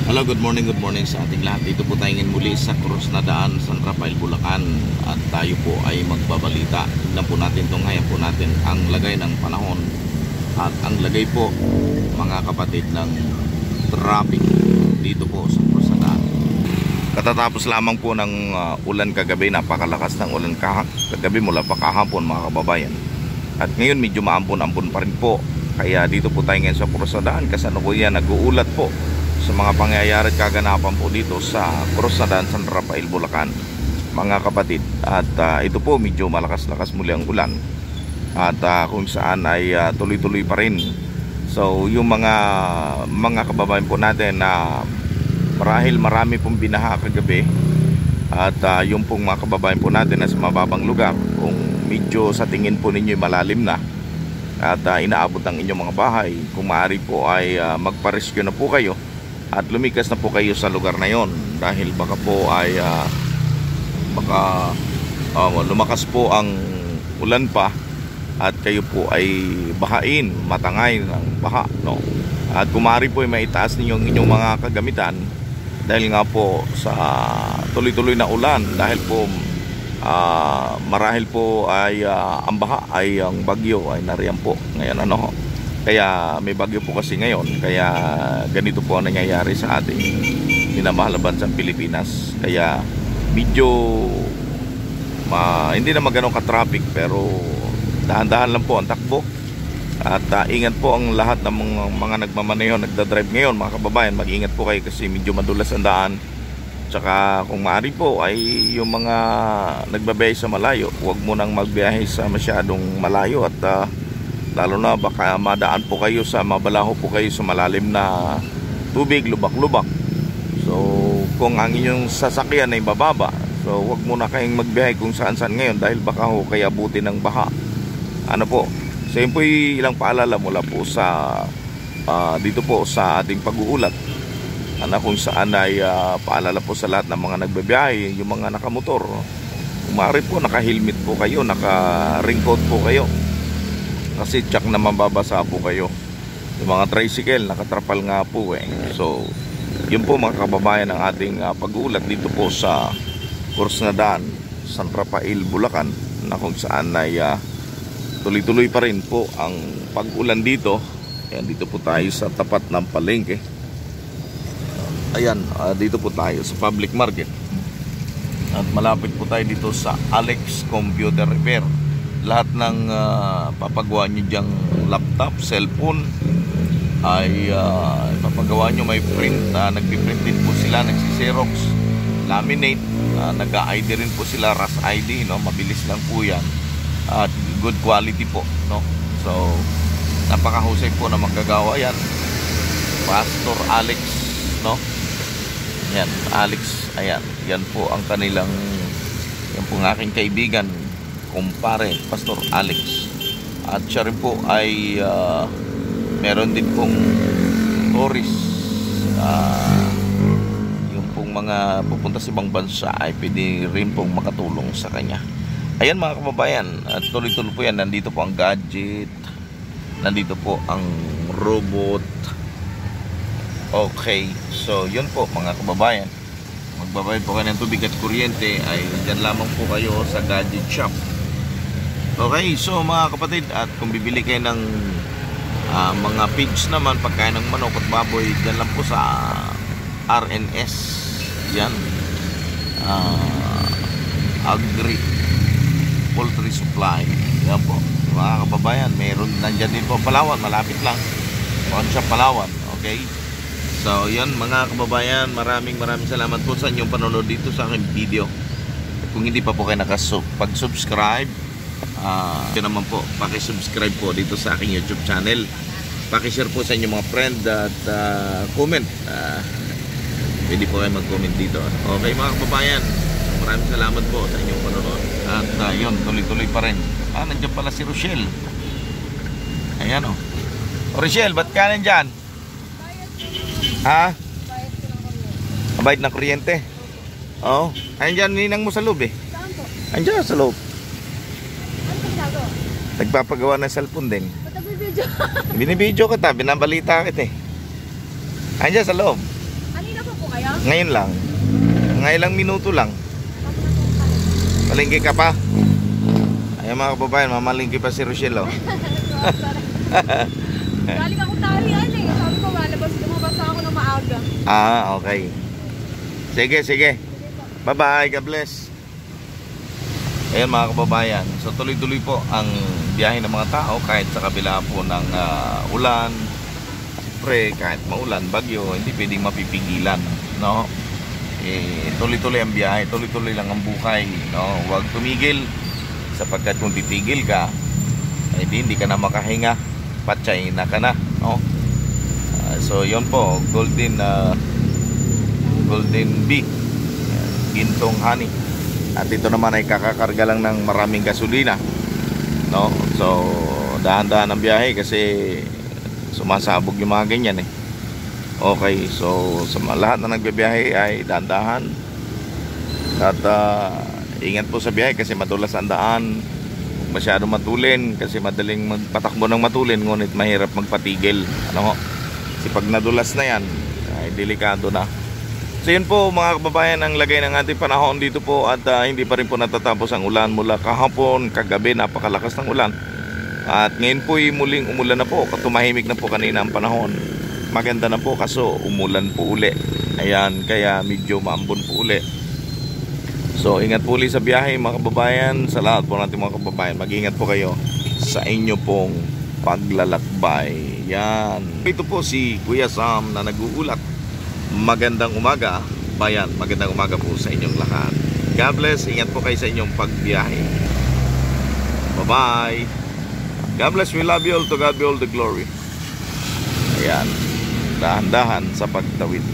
Hello, good morning sa ating lahat. Dito po tayo ngayon muli sa Cross na Daan, San Rafael, Bulacan. At tayo po ay magbabalita. Tignan po natin itong ngayon po natin ang lagay ng panahon. At ang lagay po, mga kapatid, ng traffic dito po sa Cross na Daan. Katatapos lamang po ng ulan kagabi. Napakalakas ng ulan kagabi mula pa kahapon, mga kababayan. At ngayon medyo maampon-ampon pa rin po. Kaya dito po tayo ngayon sa Cross na Daan. Kasalukuyan nag-uulat po sa mga pangyayari at kaganapan po dito sa Cross na Daan, San Rafael, Bulacan, mga kapatid. At ito po medyo malakas-lakas muli ang ulan at kung saan ay tuloy-tuloy pa rin. So yung mga kababayan po natin na marahil marami pong binaha kagabi at yung pong mga kababayan po natin na sa mababang lugar, kung medyo sa tingin po ninyo malalim na at inaabot ang inyong mga bahay, kung maaari po ay magpa-rescue na po kayo at lumikas na po kayo sa lugar na yon, dahil baka po ay lumakas po ang ulan pa at kayo po ay bahain, matangay ng baha, no? At kumari po ay maitaas ninyo ang inyong mga kagamitan dahil nga po sa tuloy-tuloy na ulan, dahil po marahil po ay ang baha ay ang bagyo ay nariyan po ngayon, ano. Kaya may bagyo po kasi ngayon, kaya ganito po ang nangyayari sa ating minamahal na bansang Pilipinas. Kaya medyo hindi naman ganun ka-traffic, pero dahan-dahan lang po ang takbo. At ingat po ang lahat ng mga nagmamaneho, nagdadrive ngayon, mga kababayan. Mag-ingat po kayo kasi medyo madulas ang daan. Tsaka kung maaari po ay yung mga nagbabiyahe sa malayo, huwag mo nang magbiyahe sa masyadong malayo. At lalo na baka madaan po kayo sa mabalaho po kayo sa malalim na tubig, lubak-lubak. So kung ang inyong sasakyan ay bababa, so wag muna kayong magbiyahe kung saan-saan ngayon, dahil baka ho kaya buti ng baha. Ano po, so yun po ilang paalala mula po sa dito po sa ating pag-uulat, kung saan ay paalala po sa lahat ng mga nagbabiyahe, yung mga nakamotor, kung maaari po naka-helmet po kayo, naka-raincoat po kayo, kasi tsak na mababasa po kayo. Yung mga tricycle, nakatrapal nga po eh. So yun po, mga kababayan, ang ating pag-uulat dito po sa Cross na Daan, San Rafael, Bulacan, na kung saan ay tuloy-tuloy pa rin po ang pag-ulan dito. Ayan, dito po tayo sa tapat ng palengke. Ayan, dito po tayo sa public market. At malapit po tayo dito sa Alex Computer Repair. Lahat ng papagawa nyo dyang laptop, cellphone ay papagawa nyo, may print, nagpiprint din po sila, nagsiserox, laminate, nag-ID rin po sila, RAS ID, no? Mabilis lang po yan at good quality po, no? So napakahusay po na magagawa yan. Pastor Alex, no? Yan, Alex, ayan, yan po ang kanilang, yan po ng aking kaibigan, kumpare, Pastor Alex. At siya rin po ay meron din pong tourist, yung pong mga pupunta sa ibang bansa ay pwede rin pong makatulong sa kanya. Ayan, mga kababayan, at tuloy-tuloy po yan. Nandito po ang gadget, nandito po ang robot. Okay, so yun po, mga kababayan, magbabayad po kayo ng tubig at kuryente ay dyan lamang po kayo sa gadget shop. Okay, so mga kapatid, at kung bibili kayo ng mga feeds naman, pagkain ng manok at baboy, dyan lang po sa RNS. Yan, Agri Poultry Supply. Yan po, mga kababayan, mayroon nandyan din po Palawan, malapit lang, Pawn Shop Palawan. Okay, so yan, mga kababayan, maraming salamat po sa inyong panonood dito sa aking video. Kung hindi pa po kayo pag-subscribe, yun naman po, pakisubscribe po dito sa aking YouTube channel. Pakishare po sa inyong mga friend at comment. Pwede po kayo mag-comment dito. Okay, mga kababayan, maraming salamat po sa inyong panonood. At yun, tuloy-tuloy pa rin. Nandiyan pala si Rochelle. Ayan o. Rochelle, ba't ka nandyan? Ha? Bayad ng kuryente? Oo. Ayan, ninang mo sa loob eh. Saan po? Andiyan sa loob. Ano pang ginagawa? Nagpapagawa ng cellphone din. Ba't nagbibideo? Binibidyo kita, binabalita kita eh. Andiyan sa loob. Kanina pa po kayo? Ngayon lang. Ngailang minuto lang. Malingki ka pa? Ayun mga kababayan, mamalingki pa si Rochelle, oh. Galing ako talian eh. Sabi ko, lumabas ako ng maaga. Okay. Sige, sige. Bye-bye. God bless. Ayan mga kababayan. So tuloy-tuloy po ang biyahe ng mga tao kahit sa kabila po ng ulan. Siyempre, kahit maulan, bagyo, hindi pwedeng mapipigilan, no? Tuloy-tuloy ang biyahe, tuloy-tuloy lang ang buhay, no? Huwag tumigil sapagkat kung titigil ka, hindi ka na makahinga, patsay na ka na, no? So yun po, golden bee, gintong honey. At ito naman ay kakakarga lang ng maraming gasolina, no? So dahan-dahan ang biyahe kasi sumasabog yung mga ganyan eh. Okay, so sa lahat na nagbibiyahe ay dahan-dahan at ingat po sa biyahe kasi madulas ang daan, masyado matulin kasi madaling magpatakbo ng matulin ngunit mahirap magpatigil, ano ho? Kasi pag nadulas na yan ay delikado na. So yun po mga kababayan ang lagay ng ating panahon dito po at hindi pa rin po natatapos ang ulan mula kahapon, kagabi napakalakas ng ulan. At ngayon po muling umulan na po, tumahimik na po kanina ang panahon. Maganda na po kaso umulan po uli. Ayan, kaya medyo maambon po uli. So ingat po ulit sa biyahe mga kababayan. Sa lahat po natin mga kababayan, mag-ingat po kayo sa inyo pong paglalakbay. Yan. Ito po si Kuya Sam na nag-uulat. Magandang umaga bayan, magandang umaga po sa inyong lahat. God bless, ingat po kayo sa inyong pagbiyahe. Bye bye. God bless, we love you all, to God be all the glory. Ayan, dahan-dahan sa pagtawid.